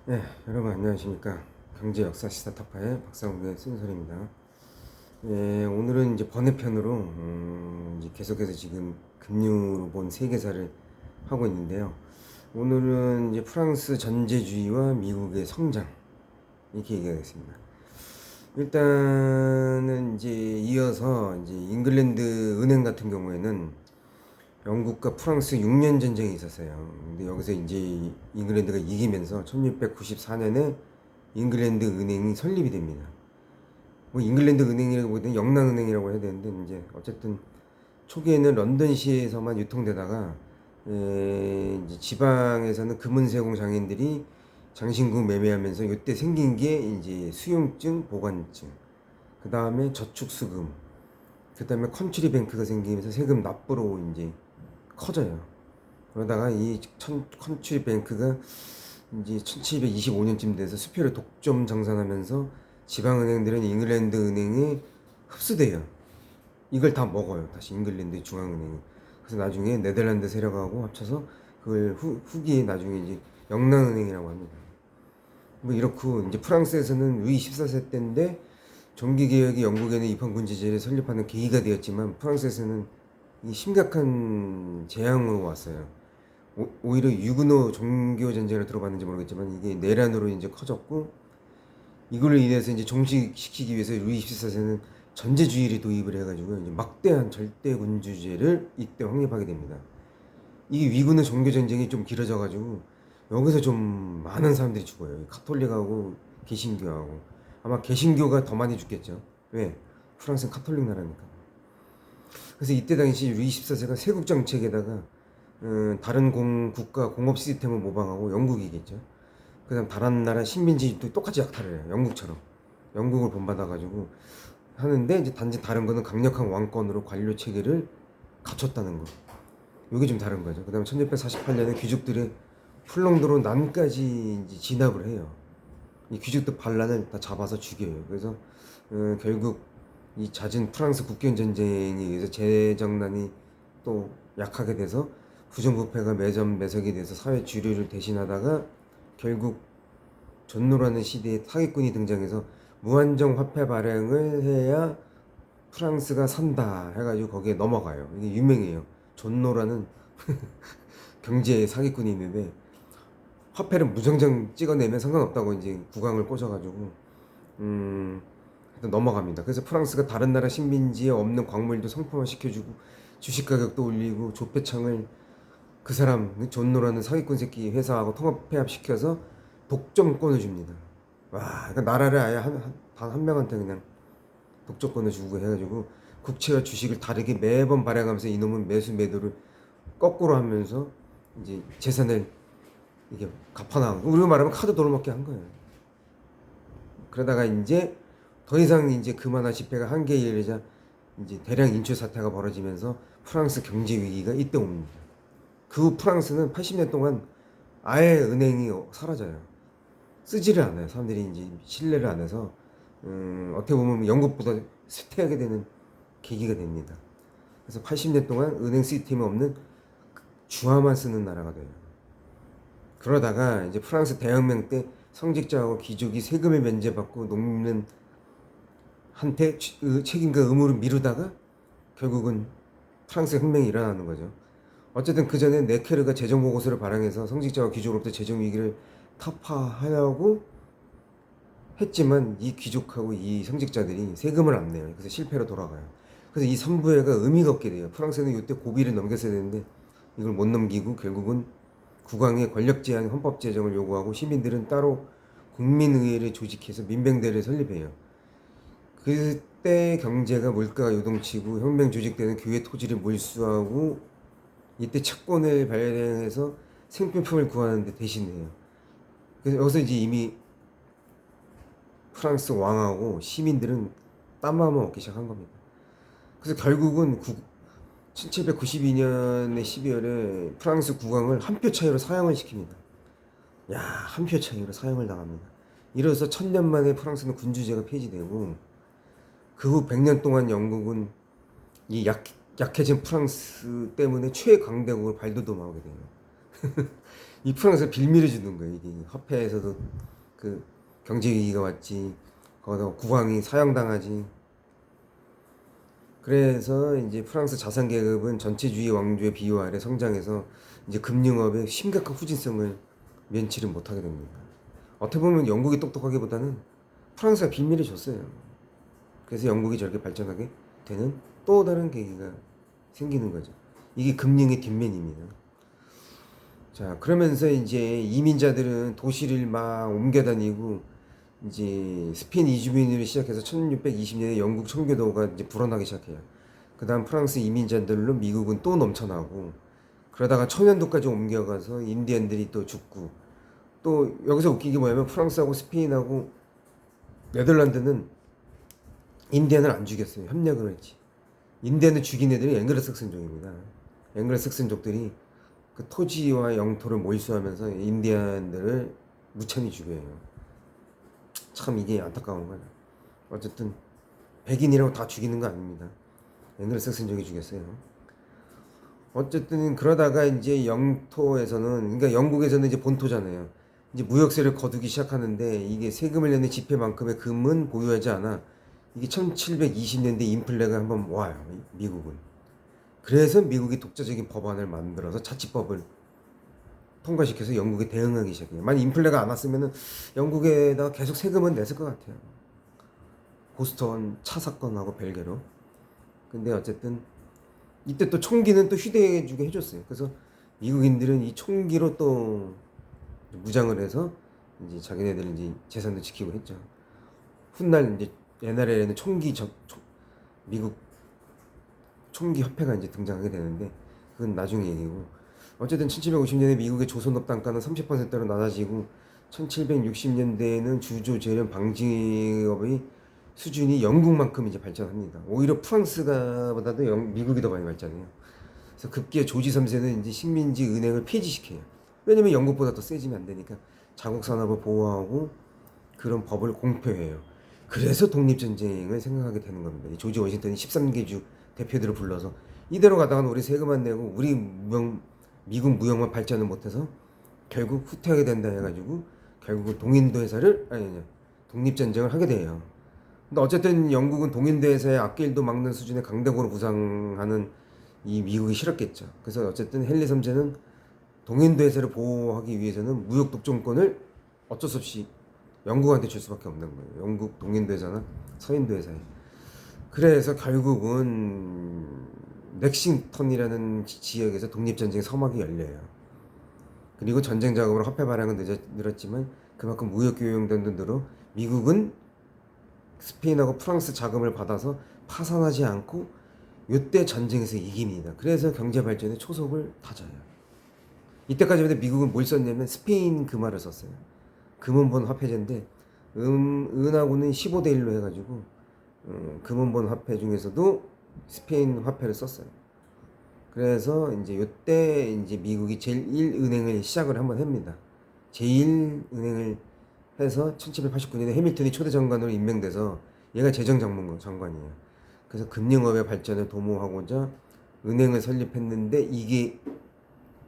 네, 여러분 안녕하십니까. 경제 역사 시사 타파의 박상욱의 순서입니다. 예, 오늘은 이제 번외편으로 이제 계속해서 지금 금융으로 본 세계사를 하고 있는데요. 오늘은 이제 프랑스 전제주의와 미국의 성장 이렇게 얘기하겠습니다. 일단은 이제 이어서 이제 잉글랜드 은행 같은 경우에는 영국과 프랑스 6년 전쟁이 있었어요. 근데 여기서 이제 잉글랜드가 이기면서 1694년에 잉글랜드 은행이 설립이 됩니다. 뭐 잉글랜드 은행이라고 보기에는 영랑은행이라고 해야 되는데 이제 어쨌든 초기에는 런던시에서만 유통되다가 이제 지방에서는 금은세공 장인들이 장신구 매매하면서 이때 생긴 게 이제 수용증, 보관증, 그 다음에 저축수금, 그 다음에 컨트리뱅크가 생기면서 세금 납부로 이제 커져요. 그러다가 이 컨트리뱅크가 이제 1725년쯤 돼서 수표를 독점 장산하면서 지방은행들은 잉글랜드 은행에 흡수돼요. 이걸 다 먹어요. 다시 잉글랜드 중앙은행이. 그래서 나중에 네덜란드 세력하고 합쳐서 그걸 후기에 나중에 이제 영랑은행이라고 합니다. 뭐 이렇고 이제 프랑스에서는 루이 14세 때인데 정기개혁이 영국에는 입헌군주제를 설립하는 계기가 되었지만 프랑스에서는 이 심각한 재앙으로 왔어요. 오히려 유그노 종교 전쟁을 들어봤는지 모르겠지만 이게 내란으로 이제 커졌고 이걸로 인해서 이제 종식시키기 위해서 루이 14세는 전제주의를 도입을 해가지고 이제 막대한 절대군주제를 이때 확립하게 됩니다. 이 위구노 종교 전쟁이 좀 길어져가지고 여기서 좀 많은 사람들이 죽어요. 카톨릭하고 개신교하고 아마 개신교가 더 많이 죽겠죠. 왜? 프랑스는 카톨릭 나라니까. 그래서 이때 당시 루이 14세가 세국 정책에다가 다른 국가 공업 시스템을 모방하고 영국이겠죠. 그다음 다른 나라 식민지도 똑같이 약탈을 해요. 영국처럼. 영국을 본받아가지고 하는데 이제 단지 다른 거는 강력한 왕권으로 관료 체계를 갖췄다는 거. 이게 좀 다른 거죠. 그다음에 1648년에 귀족들의 풀렁도로 난까지 이제 진압을 해요. 이 귀족들 반란을 다 잡아서 죽여요. 그래서 결국 이 잦은 프랑스 국경 전쟁에 의해서 재정난이 또 약하게 돼서 부정부패가 매점매석이 돼서 사회 주류를 대신하다가 결국 존노라는 시대에 사기꾼이 등장해서 무한정 화폐 발행을 해야 프랑스가 산다 해가지고 거기에 넘어가요. 이게 유명해요. 존노라는 경제 사기꾼이 있는데 화폐를 무정정 찍어내면 상관없다고 이제 국왕을 꽂아가지고 넘어갑니다. 그래서 프랑스가 다른 나라 식민지에 없는 광물도 상품화 시켜주고 주식 가격도 올리고 조폐창을 그 사람 존노라는 사기꾼 새끼 회사하고 통합 폐합시켜서 독점권을 줍니다. 와, 그러니까 나라를 아예 단 한 명한테 그냥 독점권을 주고 해가지고 국채와 주식을 다르게 매번 발행하면서 이놈은 매수 매도를 거꾸로 하면서 이제 재산을 이게 갚아나가고 우리가 말하면 카드 돌아먹게 한 거예요. 그러다가 이제 더 이상 이제 그만한 집회가 한계에 이르자 이제 대량 인출 사태가 벌어지면서 프랑스 경제 위기가 이때 옵니다. 그 후 프랑스는 80년 동안 아예 은행이 사라져요. 쓰지를 않아요. 사람들이 이제 신뢰를 안 해서 어떻게 보면 영국보다 쇠퇴하게 되는 계기가 됩니다. 그래서 80년 동안 은행 시스템이 없는 주화만 쓰는 나라가 돼요. 그러다가 이제 프랑스 대혁명 때 성직자하고 귀족이 세금을 면제받고 농민은 한테 책임과 의무를 미루다가 결국은 프랑스 혁명이 일어나는 거죠. 어쨌든 그 전에 네케르가 재정 보고서를 발행해서 성직자와 귀족으로부터 재정 위기를 타파하려고 했지만 이 귀족하고 이 성직자들이 세금을 안 내요. 그래서 실패로 돌아가요. 그래서 이 선부회가 의미가 없게 돼요. 프랑스는 이때 고비를 넘겼어야 되는데 이걸 못 넘기고 결국은 국왕의 권력 제한 헌법 제정을 요구하고 시민들은 따로 국민의회를 조직해서 민병대를 설립해요. 그때 경제가 물가가 요동치고 혁명 조직되는 교회 토지를 몰수하고 이때 채권을 발행해서 생필품을 구하는데 대신해요. 그래서 여기서 이제 이미 프랑스 왕하고 시민들은 땀마음 먹기 시작한 겁니다. 그래서 결국은 1792년의 12월에 프랑스 국왕을 한 표 차이로 사형을 시킵니다. 야, 한 표 차이로 사형을 당합니다. 이로써 1000년 만에 프랑스는 군주제가 폐지되고 그 후 100년 동안 영국은 이 약해진 프랑스 때문에 최강대국을 발돋움하게 돼요. 이 프랑스가 빌미를 주는 거예요. 이게 화폐에서도 그 경제 위기가 왔지. 거기다 국왕이 사형당하지. 그래서 이제 프랑스 자산 계급은 전체주의 왕조의 비유 아래 성장해서 이제 금융업에 심각한 후진성을 면치를 못하게 됩니다. 어떻게 보면 영국이 똑똑하기보다는 프랑스가 빌미를 줬어요. 그래서 영국이 저렇게 발전하게 되는 또 다른 계기가 생기는 거죠. 이게 금융의 뒷면입니다. 자, 그러면서 이제 이민자들은 도시를 막 옮겨 다니고 이제 스페인 이주민으로 시작해서 1620년에 영국 청교도가 이제 불어나기 시작해요. 그 다음 프랑스 이민자들로 미국은 또 넘쳐나고 그러다가 천연도까지 옮겨가서 인디언들이 또 죽고 또 여기서 웃긴 게 뭐냐면 프랑스하고 스페인하고 네덜란드는 인디언을 안 죽였어요. 협력을 했지. 인디언을 죽인 애들이 앵글로삭슨족입니다. 앵글로삭슨족들이 그 토지와 영토를 몰수하면서 인디언들을 무참히 죽여요. 참 이게 안타까운 거야. 어쨌든 백인이라고 다 죽이는 거 아닙니다. 앵글로삭슨족이 죽였어요. 어쨌든 그러다가 이제 영토에서는 그러니까 영국에서는 이제 본토잖아요. 이제 무역세를 거두기 시작하는데 이게 세금을 내는 지폐만큼의 금은 보유하지 않아. 이게 1720년대 인플레가 한번 와요. 미국은. 그래서 미국이 독자적인 법안을 만들어서 자치법을 통과시켜서 영국에 대응하기 시작해요. 만약 인플레가 안 왔으면 영국에다가 계속 세금은 냈을 것 같아요. 보스턴 차 사건하고 별개로. 근데 어쨌든 이때 또 총기는 또 휴대해주게 해줬어요. 그래서 미국인들은 이 총기로 또 무장을 해서 이제 자기네들 이제 재산도 지키고 했죠. 훗날 이제 옛날에는 미국 총기 협회가 이제 등장하게 되는데 그건 나중에 얘기고 어쨌든 1750년에 미국의 조선업 단가는 30%로 낮아지고 1760년대에는 주조 재련 방지업의 수준이 영국만큼 이제 발전합니다. 오히려 프랑스가보다도 미국이 더 많이 발전해요. 그래서 급기야 조지 3세는 이제 식민지 은행을 폐지시켜요. 왜냐면 영국보다 더 세지면 안 되니까 자국 산업을 보호하고 그런 법을 공표해요. 그래서 독립전쟁을 생각하게 되는 겁니다. 이 조지 워싱턴이 13개 주 대표들을 불러서 이대로 가다가는 우리 세금만 내고 우리 미국 무역만 발전을 못해서 결국 후퇴하게 된다 해가지고 결국은 동인도 회사를 독립전쟁을 하게 돼요. 근데 어쨌든 영국은 동인도 회사의 앞길도 막는 수준의 강대국으로 부상하는 이 미국이 싫었겠죠. 그래서 어쨌든 헨리 3세는 동인도 회사를 보호하기 위해서는 무역 독점권을 어쩔 수 없이 영국한테 줄 수밖에 없는 거예요. 영국 동인도 회사나 서인도 회사에. 그래서 결국은 렉싱턴이라는 지역에서 독립전쟁 서막이 열려요. 그리고 전쟁 자금으로 화폐 발행은 늘었지만 그만큼 무역 교역량도 늘어 미국은 스페인하고 프랑스 자금을 받아서 파산하지 않고 이때 전쟁에서 이깁니다. 그래서 경제 발전의 초석을 다져요. 이때까지 미국은 뭘 썼냐면 스페인 금화를 썼어요. 금은본 화폐제인데 은하고는 15대 1로 해가지고 금은본 화폐 중에서도 스페인 화폐를 썼어요. 그래서 이제 이때 이제 미국이 제1은행을 시작을 한번 합니다. 제1은행을 해서 1789년에 해밀턴이 초대 장관으로 임명돼서 얘가 재정장관이에요. 그래서 금융업의 발전을 도모하고자 은행을 설립했는데 이게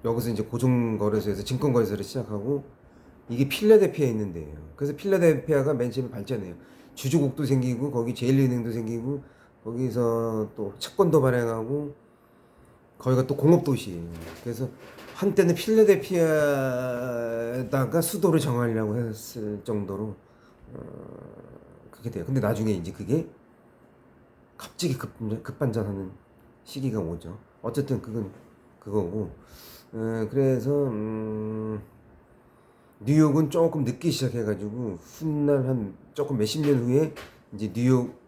여기서 이제 고정거래소에서 증권거래소를 시작하고 이게 필라델피아에 있는 데예요. 그래서 필라델피아가 맨 처음에 발전해요. 주주국도 생기고 거기 제1은행도 생기고 거기서 또 채권도 발행하고 거기가 또 공업도시예요. 그래서 한때는 필라델피아에다가 수도를 정하려고 했을 정도로 그렇게 돼요. 근데 나중에 이제 그게 갑자기 급반전하는 시기가 오죠. 어쨌든 그건 그거고 그래서 뉴욕은 조금 늦게 시작해가지고 훗날 한 조금 몇십 년 후에 이제 뉴욕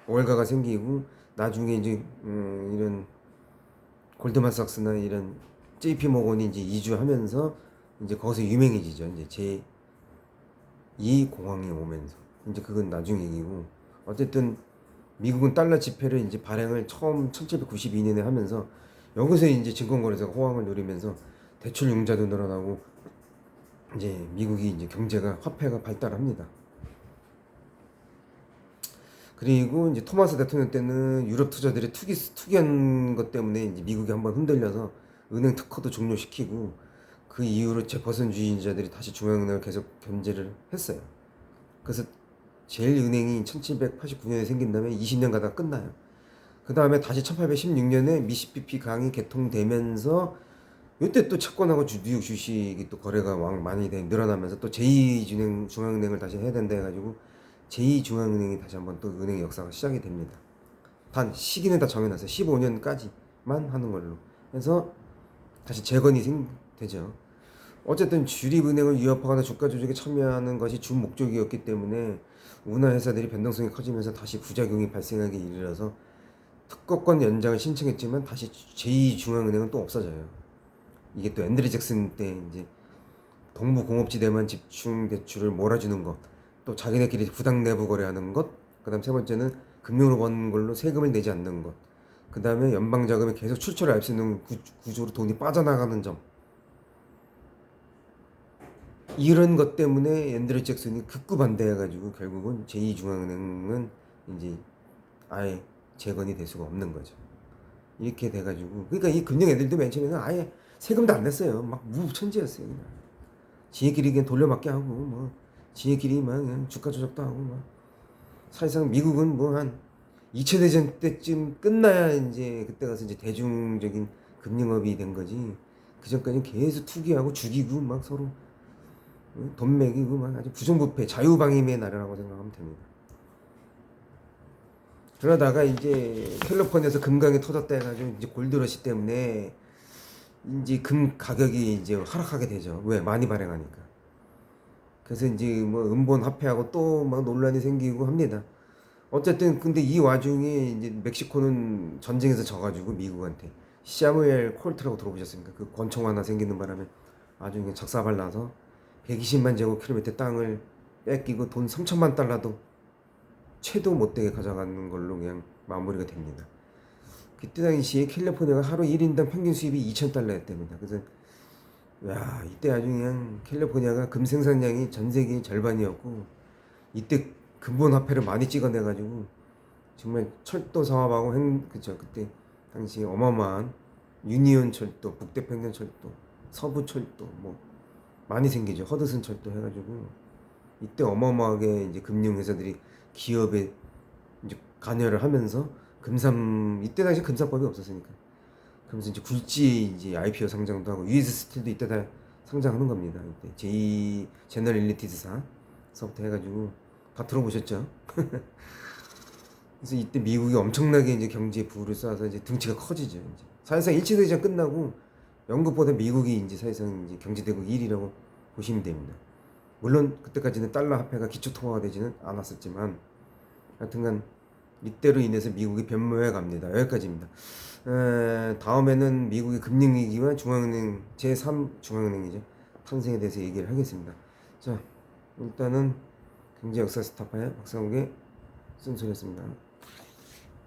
월가가 생기고 나중에 이제 이런 골드만삭스나 이런 JP 모건이 이제 이주하면서 이제 거기서 유명해지죠. 이제 제2 공황이 오면서 이제 그건 나중 얘기고 어쨌든 미국은 달러 지폐를 이제 발행을 처음 1792년에 하면서 여기서 이제 증권거래소가 호황을 누리면서 대출 융자도 늘어나고 이제 미국이 이제 경제가 화폐가 발달합니다. 그리고 이제 토마스 대통령 때는 유럽 투자들이 투기한 것 때문에 이제 미국이 한번 흔들려서 은행 특허도 종료시키고 그 이후로 제퍼슨주의자들이 다시 중앙은행을 계속 견제를 했어요. 그래서 제일 은행이 1789년에 생긴 다음에 20년 가다가 끝나요. 그 다음에 다시 1816년에 미시시피 강이 개통되면서 이때 또 채권하고 뉴욕 주식이 또 거래가 많이 늘어나면서 또 제2중앙은행을 다시 해야 된다 해가지고 제2중앙은행이 다시 한번 또 은행 역사가 시작이 됩니다. 단 시기는 다 정해놨어요. 15년까지만 하는 걸로 해서 다시 재건이 되죠. 어쨌든 주립은행을 위협하거나 주가 조작에 참여하는 것이 주 목적이었기 때문에 운하 회사들이 변동성이 커지면서 다시 부작용이 발생하기 이르러서 특허권 연장을 신청했지만 다시 제2중앙은행은 또 없어져요. 이게 또 앤드류 잭슨 때 이제 동부 공업지대만 집중 대출을 몰아주는 것, 또 자기네끼리 부당 내부 거래하는 것, 그다음 세 번째는 금융으로 번 걸로 세금을 내지 않는 것, 그 다음에 연방 자금이 계속 출처를 알 수 있는 구조로 돈이 빠져나가는 점, 이런 것 때문에 앤드류 잭슨이 극구 반대해가지고 결국은 제2중앙은행은 이제 아예 재건이 될 수가 없는 거죠. 이렇게 돼가지고 그러니까 이 금융 애들도 맨 처음에는 아예 세금도 안 냈어요. 막 무천지였어요. 그냥 지네끼리 그냥 돌려막기 하고 뭐 지네끼리 막 그냥 주가 조작도 하고 막 사실상 미국은 뭐 한 2차 대전 때쯤 끝나야 이제 그때 가서 이제 대중적인 금융업이 된 거지. 그 전까지는 계속 투기하고 죽이고 막 서로 돈 매기고 막 아주 부정부패 자유방임의 나라라고 생각하면 됩니다. 그러다가 이제 캘리포니아에서 금강이 터졌다 해가지고 이제 골드러시 때문에 이제 금 가격이 이제 하락하게 되죠. 왜? 많이 발행하니까. 그래서 이제 뭐 은본 화폐하고 또 막 논란이 생기고 합니다. 어쨌든 근데 이 와중에 이제 멕시코는 전쟁에서 져가지고 미국한테 사무엘 콜트라고 들어보셨습니까? 그 권총 하나 생기는 바람에 아주 그냥 적사발나서 120만 제곱킬로미터 땅을 뺏기고 돈 3천만 달러도 채도 못되게 가져가는 걸로 그냥 마무리가 됩니다. 그때 당시에 캘리포니아가 하루 1인당 평균 수입이 2,000달러였답니다. 그래서 야 이때 아주 그냥 캘리포니아가 금 생산량이 전 세계 절반이었고 이때 근본 화폐를 많이 찍어내가지고 정말 철도 사업하고 그쵸 그때 당시 어마어마한 유니온 철도, 북태평양 철도, 서부 철도 뭐 많이 생기죠. 허드슨 철도 해가지고 이때 어마어마하게 이제 금융 회사들이 기업에 이제 관여를 하면서 이때 당시 금산법이 없었으니까 그러면서 이제 굴지 이제 IPO 상장도 하고 US 스틸도 이때 다 상장하는 겁니다. 이때 제2 제너럴 일리티드사서부터 해가지고 다 들어보셨죠? 그래서 이때 미국이 엄청나게 이제 경제에 부를 쏴서 이제 등치가 커지죠. 이제 사실상 1차 대전 끝나고 영국보다 미국이 이제 사실상 이제 경제대국 1위라고 보시면 됩니다. 물론 그때까지는 달러 화폐가 기초 통화가 되지는 않았었지만 하여튼간 이때로 인해서 미국이 변모해 갑니다. 여기까지입니다. 다음에는 미국의 금융위기와 중앙은행 제3 중앙은행이죠. 탄생에 대해서 얘기를 하겠습니다. 자 일단은 경제 역사 스타파의 박상욱의 쓴소리였습니다.